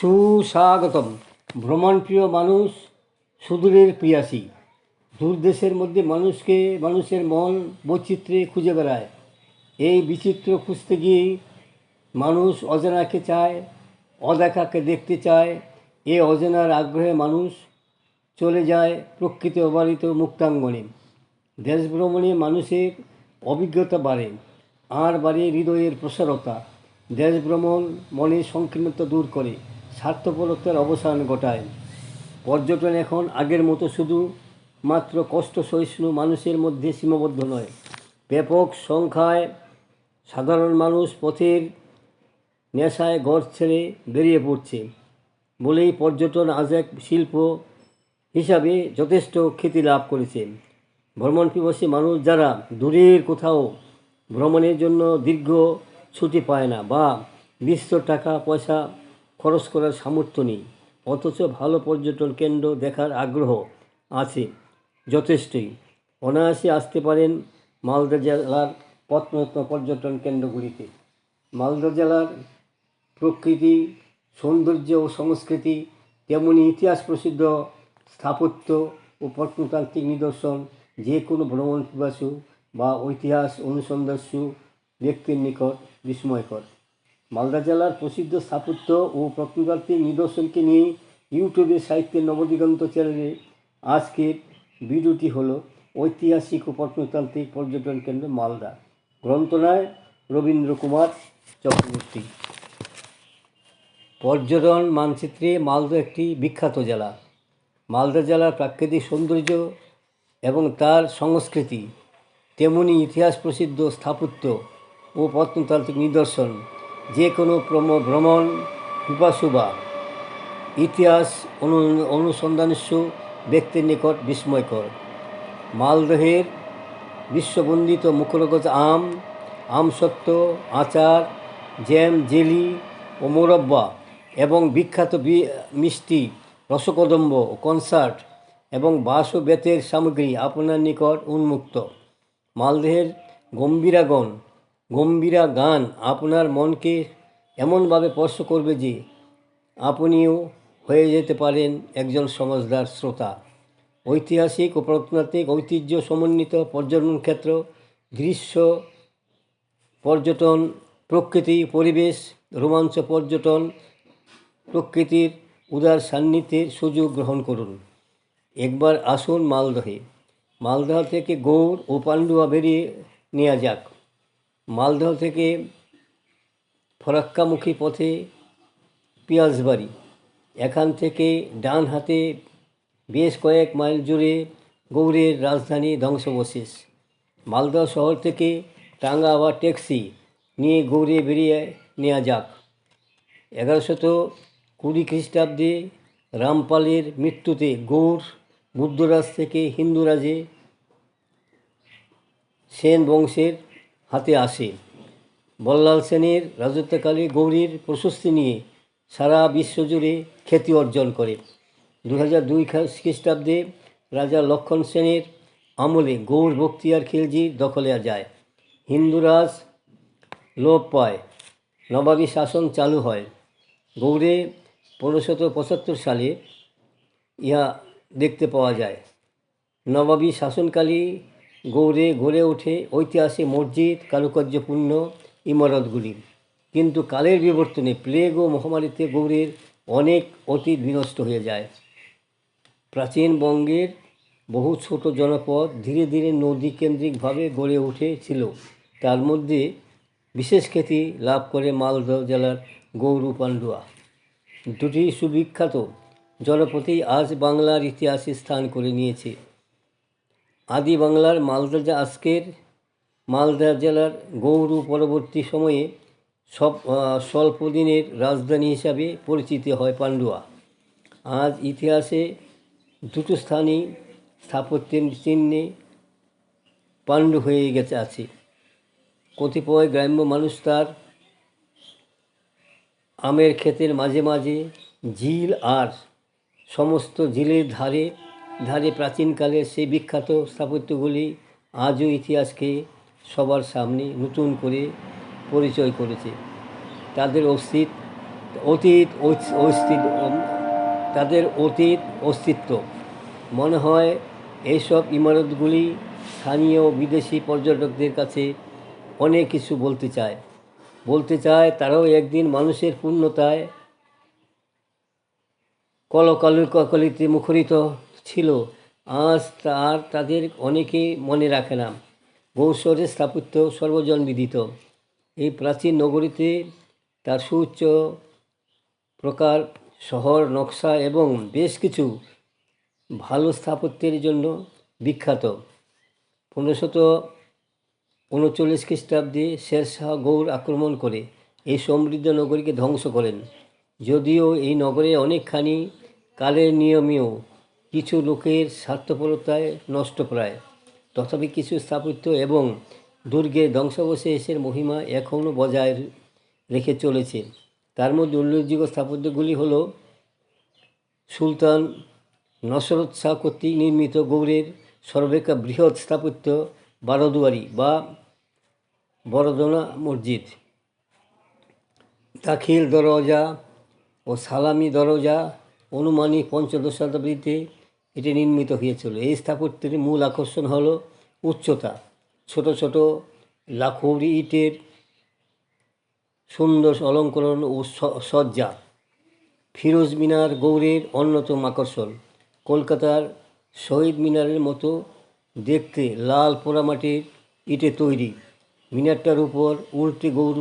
সুস্বাগতম। ভ্রমণপ্রিয় মানুষ, সুদূরের প্রিয়াসী। দূরদেশের মধ্যে মানুষের মন বৈচিত্র্যে খুঁজে বেড়ায়। এই বিচিত্র খুঁজতে গিয়েই মানুষ অজানাকে চায়, অদেখাকে দেখতে চায়। এ অজানার আগ্রহে মানুষ চলে যায় প্রকৃতি অবারিত মুক্তাঙ্গনে। দেশ ভ্রমণে মানুষের অভিজ্ঞতা বাড়ে, আর বাড়ে হৃদয়ের প্রসারতা। দেশ ভ্রমণ মনের সংকীর্ণতা দূর করে, স্বার্থপরতার অবসান ঘটায়। পর্যটন এখন আগের মতো শুধু মাত্র কষ্ট সহিষ্ণু মানুষের মধ্যে সীমাবদ্ধ নয়। ব্যাপক সংখ্যায় সাধারণ মানুষ পথের নেশায় ঘর ছেড়ে বেরিয়ে পড়ছে বলেই পর্যটন আজ এক শিল্প হিসাবে যথেষ্ট খ্যাতি লাভ করেছে। ভ্রমণ পিপাসী মানুষ যারা দূরের কোথাও ভ্রমণের জন্য দীর্ঘ ছুটি পায় না বা বিস্তর টাকা পয়সা খরচ করার সামর্থ্য নেই, অথচ ভালো পর্যটন কেন্দ্র দেখার আগ্রহ আছে যথেষ্টই, অনায়াসে আসতে পারেন মালদা জেলার প্রত্নতত্ত্ব পর্যটন কেন্দ্রগুলিতে। মালদা জেলার প্রকৃতি, সৌন্দর্য ও সংস্কৃতি, তেমনি ইতিহাস প্রসিদ্ধ স্থাপত্য ও প্রত্নতান্ত্রিক নিদর্শন যে কোনো ভ্রমণ পিপাসু বা ঐতিহাস অনুসন্ধানসু ব্যক্তির নিকট বিস্ময়কর। মালদা জেলার প্রসিদ্ধ স্থাপত্য ও প্রত্নতান্ত্রিক নিদর্শনকে নিয়ে ইউটিউবে সাহিত্যের নবদিগন্ত চ্যানেলে আজকের ভিডিওটি হলো ঐতিহাসিক ও প্রত্নতান্ত্রিক পর্যটন কেন্দ্র মালদা। গ্রন্থনায় রবীন্দ্র কুমার চক্রবর্তী। পর্যটন মানচিত্রে মালদা একটি বিখ্যাত জেলা। মালদা জেলার প্রাকৃতিক সৌন্দর্য এবং তার সংস্কৃতি, তেমনি ইতিহাস প্রসিদ্ধ স্থাপত্য ও প্রত্নতান্ত্রিক নিদর্শন যে কোনো ভ্রমণ পিপাসু বা ইতিহাস অনুসন্ধানস্য ব্যক্তির নিকট বিস্ময়কর। মালদহের বিশ্ববন্দিত মুখরোচক আমসত্ত্ব, আচার, জ্যাম, জেলি ও মোরব্বা এবং বিখ্যাত মিষ্টি, রসকদম্ব, কনসার্ট এবং বাঁশ ও বেতের সামগ্রী আপনার নিকট উন্মুক্ত। মালদহের গম্ভীরা গান আপনার মনকে এমনভাবে স্পর্শ করবে যে আপনিও হয়ে যেতে পারেন একজন সমঝদার শ্রোতা। ঐতিহাসিক ও প্রত্নতাত্ত্বিক ঐতিহ্য সমন্বিত পর্যটন ক্ষেত্র, দৃশ্য পর্যটন, প্রকৃতি পরিবেশ রোমাঞ্চ পর্যটন, প্রকৃতির উদার সান্নিধ্যের সুযোগ গ্রহণ করুন। একবার আসুন মালদহে। মালদহ থেকে গৌড় ও পান্ডুয়া বেরিয়ে নেওয়া যাক। মালদহ থেকে ফরাক্কামুখী পথে পিয়াজবাড়ি, এখান থেকে ডান হাতে বেশ কয়েক মাইল জুড়ে গৌড়ের রাজধানী ধ্বংসাবশেষ। মালদহ শহর থেকে টাঙ্গা বা ট্যাক্সি নিয়ে গৌড়ে বেরিয়ে নেওয়া যাক। 1120 খ্রিস্টাব্দে রামপালের মৃত্যুতে গৌড় বুদ্ধরাজ থেকে হিন্দুরাজে সেন বংশের হাতে আসে। বল্লাল সেনের রাজত্বকালে গৌড়ের প্রশস্তি নিয়ে সারা বিশ্বজুড়ে খ্যাতি অর্জন করে। 2002 খ্রিস্টাব্দে রাজা লক্ষণ সেনের আমলে গৌড় বখতিয়ার খিলজির দখলে যায়। হিন্দুরাজ লোপ পায়, নবাবী শাসন চালু হয়। গৌড়ে 1575 সালে ইহা দেখতে পাওয়া যায়। নবাবী শাসনকালে গৌড়ে গড়ে ওঠে ঐতিহাসিক মসজিদ, কারুকার্যপূর্ণ ইমারতগুলি। কিন্তু কালের বিবর্তনে প্লেগ ও মহামারীতে গৌড়ের অনেক অতীত বিনষ্ট হয়ে যায়। প্রাচীন বঙ্গের বহু ছোট জনপদ ধীরে ধীরে নদী কেন্দ্রিকভাবে গড়ে উঠেছিল। তার মধ্যে বিশেষ খ্যাতি লাভ করে মালদহ জেলার গৌড় ও পান্ডুয়া। দুটি সুবিখ্যাত জনপদই আজ বাংলার ইতিহাসে স্থান করে নিয়েছে। আদি বাংলার মালদা আজকের মালদা জেলার গৌড় পরবর্তী সময়ে স্বল্প দিনের রাজধানী হিসাবে পরিচিত হয় পান্ডুয়া। আজ ইতিহাসে দুটো স্থানই স্থাপত্যের চিহ্নে পাণ্ডু হয়ে আছে। কতিপয় গ্রাম্য মানুষ তার আমের ক্ষেতের মাঝে মাঝে ঝিল আর সমস্ত ঝিলের ধারে ধারে প্রাচীনকালের সেই বিখ্যাত স্থাপত্যগুলি আজও ইতিহাসকে সবার সামনে নতুন করে পরিচয় করেছে। তাদের অস্তিত্ব অতীত অস্তিত্ব, তাদের অতীত অস্তিত্ব। মনে হয় এইসব ইমারতগুলি স্থানীয় বিদেশি পর্যটকদের কাছে অনেক কিছু বলতে চায় তারাও একদিন মানুষের পূর্ণতায় কলকালিতে মুখরিত ছিল। আজ আর তাদের অনেকেই মনে রাখে না। গৌড় স্থাপত্য সর্বজন বিদিত। এই প্রাচীন নগরীতে তার সুউচ্চ প্রকার শহর নকশা এবং বেশ কিছু ভালো স্থাপত্যের জন্য বিখ্যাত। 1539 খ্রিস্টাব্দে শেরশাহ গৌড় আক্রমণ করে এই সমৃদ্ধ নগরীকে ধ্বংস করেন। যদিও এই নগরে অনেকখানি কালের নিয়মেও কিছু লোকের স্বার্থপরতায় নষ্টপ্রায়, তথাপি কিছু স্থাপত্য এবং দুর্গের ধ্বংসাবশেষের মহিমা এখনও বজায় রেখে চলেছে। তার মধ্যে উল্লেখযোগ্য স্থাপত্যগুলি হল সুলতান নসরত শাহ কর্তৃক নির্মিত গৌড়ের সর্বাপেক্ষা বৃহৎ স্থাপত্য বারোদুয়ারি বা বড়দোনা মসজিদ, দাখিল দরজা ও সালামি দরজা আনুমানিক 15 শতাব্দীতে এটি নির্মিত হয়েছিল। এই স্থাপত্যের মূল আকর্ষণ হল উচ্চতা, ছোট ছোট লাখৌরি ইটের সুন্দর অলঙ্করণ ও সজ্জা। ফিরোজ মিনার গৌড়ের অন্যতম আকর্ষণ। কলকাতার শহীদ মিনারের মতো দেখতে লাল পোড়ামাটির ইটে তৈরি। মিনারটার উপর উল্টে গৌড়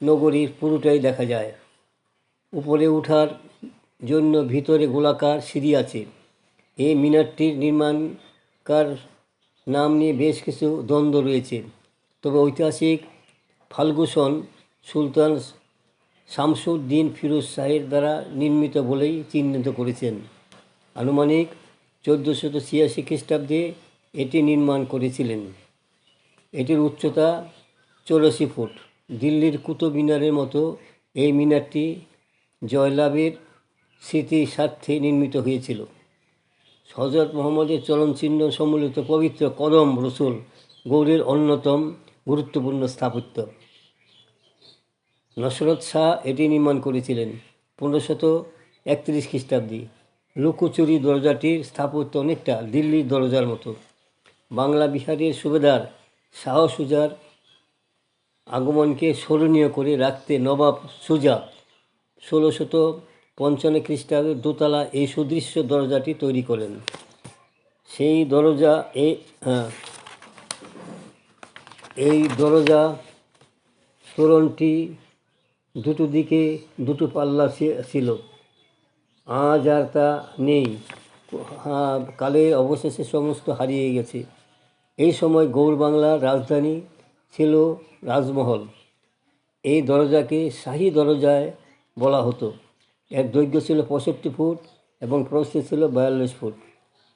নগরীর পুরোটাই দেখা যায়। উপরে ওঠার জন্য ভিতরে গোলাকার সিঁড়ি আছে। এই মিনারটির নির্মাণকার নাম নিয়ে বেশ কিছু দ্বন্দ্ব রয়েছে, তবে ঐতিহাসিক ফাল্গুসন সুলতান শামসুদ্দিন ফিরোজ শাহের দ্বারা নির্মিত বলেই চিহ্নিত করেছেন। আনুমানিক 1486 খ্রিস্টাব্দে এটি নির্মাণ করেছিলেন। এটির উচ্চতা 84 ফুট। দিল্লির কুতুব মিনারের মতো এই মিনারটি জয়লাভের স্মৃতির স্বার্থে নির্মিত হয়েছিল। হযরত মুহাম্মদের চরণচিহ্ন সম্বলিত পবিত্র কদম রসুল গৌড়ের অন্যতম গুরুত্বপূর্ণ স্থাপত্য। নসরত শাহ এটি নির্মাণ করেছিলেন 1531 খ্রিস্টাব্দে। লুকোচুরি দরজাটির স্থাপত্য অনেকটা দিল্লির দরজার মতো। বাংলা বিহারের সুবেদার শাহ সুজার আগমনকে স্মরণীয় করে রাখতে নবাব সুজা 1655 খ্রিস্টাব্দে দোতলা এই সুদৃশ্য দরজাটি তৈরি করেন। সেই দরজা এই দরজা তোরণটি দুটো দিকে দুটো পাল্লা ছিল। আজ আর তা নেই। কালে অবশেষে সমস্ত হারিয়ে গেছে। এই সময় গৌড় বাংলার রাজধানী ছিল রাজমহল। এই দরজাকে শাহী দরজায় বলা হতো। এর দৈর্ঘ্য ছিল 65 ফুট এবং প্রস্থ ছিল 42 ফুট।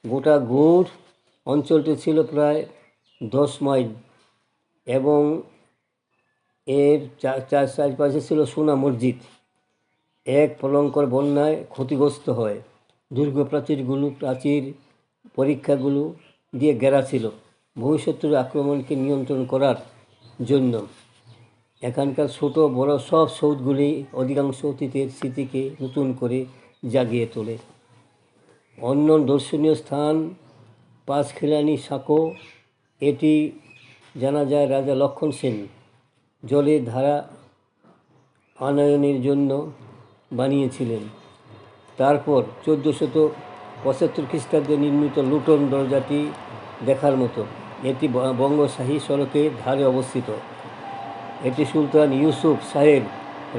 গোটা গৌড় অঞ্চলটি ছিল প্রায় 10 মাইল এবং এর চারপাশে ছিল সোনা মসজিদ। এক ভয়ঙ্কর বন্যায় ক্ষতিগ্রস্ত হয়। দুর্গ প্রাচীর পরীক্ষাগুলো দিয়ে ঘেরা ছিল। ভবিষ্যতের আক্রমণকে নিয়ন্ত্রণ করার জন্য এখানকার ছোট বড় সব সৌধগুলি অধিকাংশ অতীতের স্মৃতিকে নতুন করে জাগিয়ে তোলে। অন্য দর্শনীয় স্থান পাঁচখিলানি সাঁকো। এটি জানা যায় রাজা লক্ষণ সেন জলের ধারা আনয়নের জন্য বানিয়েছিলেন। তারপর 1475 খ্রিস্টাব্দে নির্মিত লুটন দরজাটি দেখার মতো। এটি বঙ্গশাহী সড়কের ধারে অবস্থিত। এটি সুলতান ইউসুফ শাহের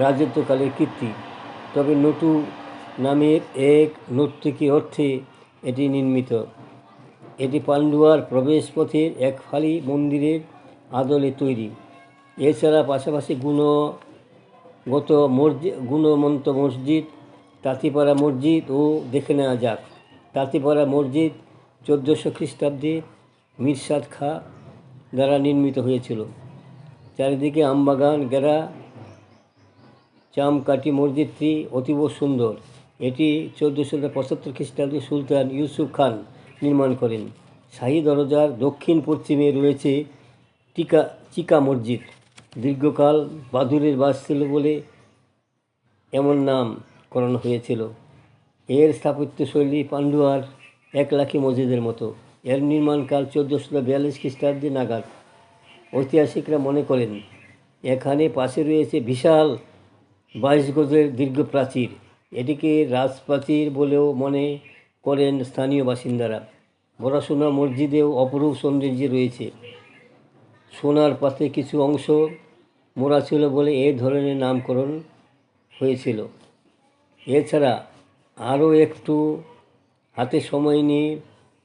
রাজত্বকালের কীর্তি, তবে নটু নামের এক নর্তকী অর্থে এটি নির্মিত। এটি পান্ডুয়ার প্রবেশপথের এক ফালি মন্দিরের আদলে তৈরি। এছাড়া পাশাপাশি গুণমন্ত মসজিদ, তাঁতিপাড়া মসজিদ ও দেখে নেওয়া যাক। তাঁতিপাড়া মসজিদ 1400 খ্রিস্টাব্দে মিরসাদ খাঁ দ্বারা নির্মিত হয়েছিল। চারিদিকে আমবাগান ঘেরা চামকাঠি মসজিদটি অতীব সুন্দর। এটি 1475 খ্রিস্টাব্দে সুলতান ইউসুফ খান নির্মাণ করেন। শাহী দরজার দক্ষিণ পশ্চিমে রয়েছে চিকা মসজিদ। দীর্ঘকাল বাদুড়ের বাস ছিল বলে এমন নাম করানো হয়েছিল। এর স্থাপত্যশৈলী পান্ডুয়ার একলাখি মসজিদের মতো। এর নির্মাণকাল 1442 খ্রিস্টাব্দে নাগাদ। ঐতিহাসিকরা মনে করেন এখানে পাশে রয়েছে বিশাল 22 গজের দীর্ঘ প্রাচীর। এটিকে রাজপ্রাচীর বলেও মনে করেন স্থানীয় বাসিন্দারা। বড়াশোনা মসজিদেও অপরূপ সৌন্দর্য রয়েছে। সোনার পাতে কিছু অংশ মোড়া ছিল বলে এই ধরনের নামকরণ হয়েছিল। এছাড়া আরও একটু হাতে সময় নিয়ে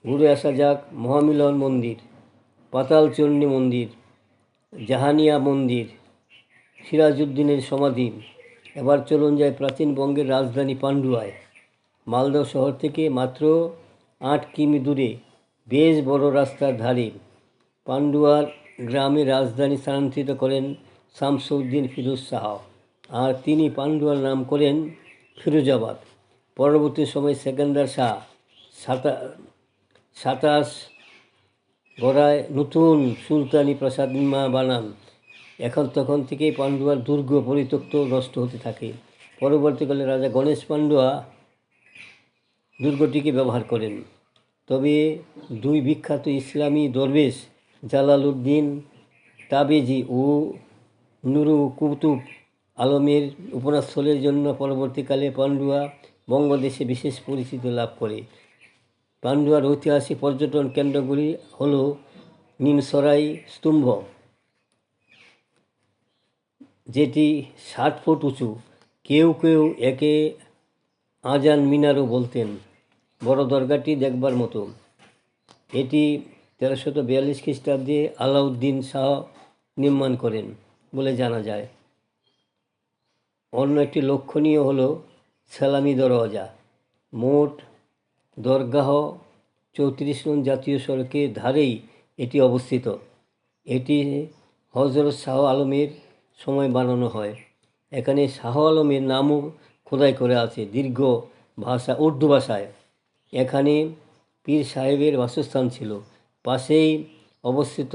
ঘুরে আসা যাক মহামিলন মন্দির, পাতালচণ্ডী মন্দির, জাহানিয়া মন্দির, সিরাজউদ্দিনের সমাধি। এবার চলুন যায় প্রাচীন বঙ্গের রাজধানী পান্ডুয়ায়। মালদহ শহর থেকে মাত্র 8 কিমি দূরে বেশ বড় রাস্তার ধারে পান্ডুয়ার গ্রামে রাজধানী স্থানান্তরিত করেন শামসউদ্দিন ফিরোজ শাহ, আর তিনি পান্ডুয়ার নাম করেন ফিরোজাবাদ। পরবর্তী সময়ে সেকেন্দার শাহ 27 গড়ায় নতুন সুলতানি প্রাসাদ বানান। তখন থেকেই পান্ডুয়ার দুর্গ পরিত্যক্ত নষ্ট হতে থাকে। পরবর্তীকালে রাজা গণেশ পান্ডুয়া দুর্গটিকে ব্যবহার করেন। তবে দুই বিখ্যাত ইসলামী দরবেশ জালালউদ্দিন তাবেজি ও নুরু কুতুব আলমের উপাসনাস্থলের জন্য পরবর্তীকালে পান্ডুয়া বঙ্গদেশে বিশেষ পরিচিতি লাভ করে। পান্ডুয়ার ঐতিহাসিক পর্যটন কেন্দ্রগুলি হল নিমসরাই স্তম্ভ, যেটি 60 ফুট উঁচু। কেউ কেউ একে আজান মিনারও বলতেন। বড় দরগাটি দেখবার মতো। এটি 1342 খ্রিস্টাব্দে আলাউদ্দিন শাহ নির্মাণ করেন বলে জানা যায়। অন্য একটি লক্ষণীয় হল সেলামি দরওয়াজা। মোট দরগাহ 34 নং জাতীয় সড়কের ধারেই এটি অবস্থিত। এটি হজরত শাহ আলমের সময় বানানো হয়। এখানে শাহ আলমের নামও খোদাই করে আছে দীর্ঘ ভাষা উর্দু ভাষায়। এখানে পীর সাহেবের বাসস্থান ছিল। পাশেই অবস্থিত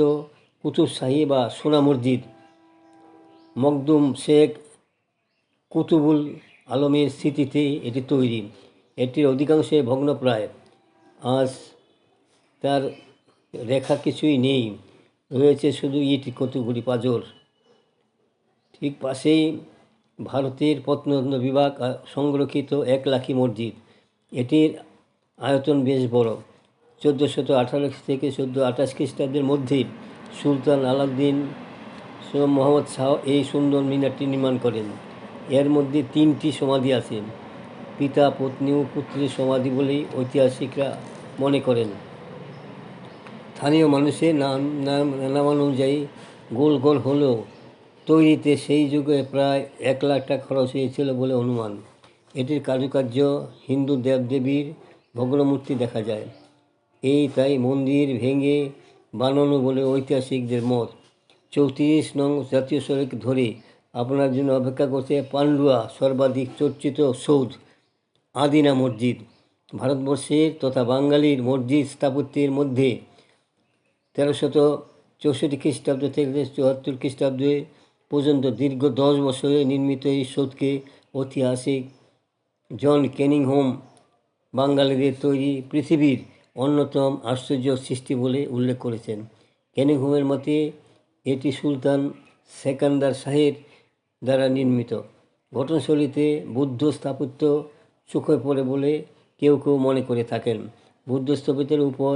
কুতুবশাহী বা সোনা মসজিদ। মখদুম শেখ কুতুবুল আলমের স্মৃতিতে এটি তৈরি। এটির অধিকাংশই ভগ্নপ্রায়। আজ তার রেখা কিছুই নেই, রয়েছে শুধু ইট কতগুলি পাঁজর। ঠিক পাশেই ভারতের প্রত্নতত্ত্ব বিভাগ সংরক্ষিত একলাখি মসজিদ। এটির আয়তন বেশ বড়। 1418 থেকে 1428 খ্রিস্টাব্দের মধ্যে সুলতান আলাউদ্দিন মোহাম্মদ শাহ এই সুন্দর মিনারটি নির্মাণ করেন। এর মধ্যে 3টি সমাধি আছে। পিতা, পত্নী ও পুত্রের সমাধি বলেই ঐতিহাসিকরা মনে করেন। স্থানীয় মানুষের নামানুযায়ী গোল গোল হলেও তৈরিতে সেই যুগে প্রায় 1 লাখ টাকা খরচ হয়েছিল বলে অনুমান। এটির কারুকার্য হিন্দু দেবদেবীর ভগ্নমূর্তি দেখা যায়। তাই মন্দির ভেঙে বানানো বলে ঐতিহাসিকদের মত। 34 নং জাতীয় সড়ক ধরে আপনার জন্য অপেক্ষা করছে পান্ডুয়া সর্বাধিক চর্চিত সৌধ আদিনা মসজিদ। ভারতবর্ষের তথা বাঙালির মসজিদ স্থাপত্যের মধ্যে 1364 খ্রিস্টাব্দ থেকে 74 খ্রিস্টাব্দ পর্যন্ত দীর্ঘ 10 বছরে নির্মিত এই সৌধকে ঐতিহাসিক জন কেনিংহোম বাঙালিদের তৈরি পৃথিবীর অন্যতম আশ্চর্য সৃষ্টি বলে উল্লেখ করেছেন। কেনিংহোমের মতে এটি সুলতান সেকান্দার শাহের দ্বারা নির্মিত। গঠনশৈলীতে বুদ্ধ স্থাপত্য চোখে পড়ে বলে কেউ কেউ মনে করে থাকেন। বুদ্ধ স্থপতির উপর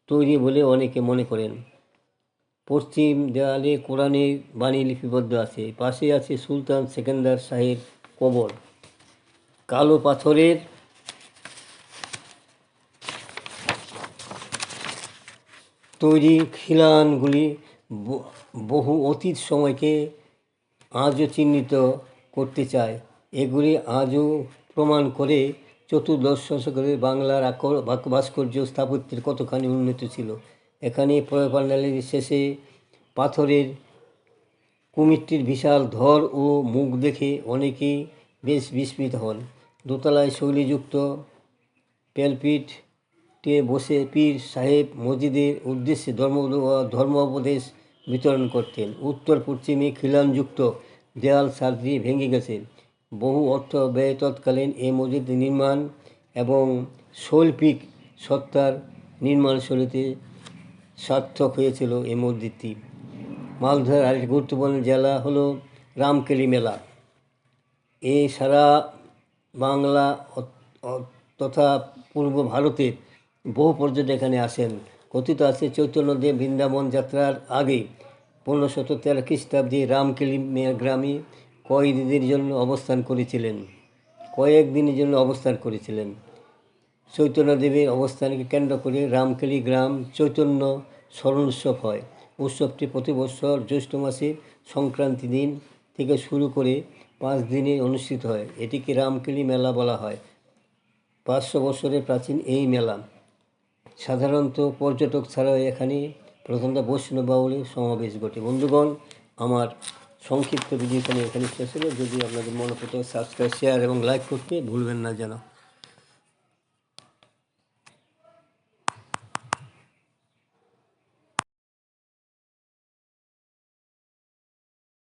তৈরি বলে অনেকে মনে করেন। পশ্চিম দেয়ালে কোরআনের বাণী লিপিবদ্ধ আছে। পাশে আছে সুলতান সেকান্দার শাহের কবর। কালো পাথরের তৈরি খিলানগুলি বহু অতীত সময়কে আজও চিহ্নিত করতে চায়। এগুলি আজও প্রমাণ করে চতুর্দশ শতকের বাংলার ভাস্কর্য স্থাপত্যের কতখানি উন্নত ছিল। এখানে প্রয়োগপ্যান্ডেলের শেষে পাথরের কুমিরটির বিশাল ধর ও মুখ দেখে অনেকেই বেশ বিস্মিত হন। দোতলায় শৈলীযুক্ত প্যালপিটে বসে পীর সাহেব মসজিদের উদ্দেশ্যে ধর্মোপদেশ বিতরণ করতেন। উত্তর পশ্চিমে খিলানযুক্ত দেয়াল ছাদটি ভেঙে গেছে। বহু অর্থ ব্যয় তৎকালীন এই মসজিদ নির্মাণ এবং শৈল্পিক সত্তার নির্মাণশৈলীতে সার্থক হয়েছিল এই মসজিদটি। মালদার আরেকটি গুরুত্বপূর্ণ জেলা হলো রামকেলি মেলা। এই সারা বাংলা তথা পূর্ব ভারতের বহু পর্যটক এখানে আসেন। কথিত আছে চৈতন্যদেব বৃন্দাবন যাত্রার আগে 1513 খ্রিস্টাব্দে রামকেলি গ্রামে কয়েকদিনের জন্য অবস্থান করেছিলেন। চৈতন্যদেবের অবস্থানকে কেন্দ্র করে রামকেলি গ্রাম চৈতন্য স্মরণ উৎসব হয়। উৎসবটি প্রতি বছর জ্যৈষ্ঠ মাসের সংক্রান্তি দিন থেকে শুরু করে 5 দিনে অনুষ্ঠিত হয়। এটিকে রামকেলি মেলা বলা হয়। 500 বছরের প্রাচীন এই মেলা সাধারণত পর্যটক ছাড়াও এখানে প্রধানত বৈষ্ণব বাউলের সমাবেশ ঘটে। বন্ধুগণ, আমার সংক্ষিপ্ত ভিডিও এখানে শেষ হলো। যদি আপনাদের মনে পড়ে সাবস্ক্রাইব, শেয়ার এবং লাইক করতে ভুলবেন না যেন।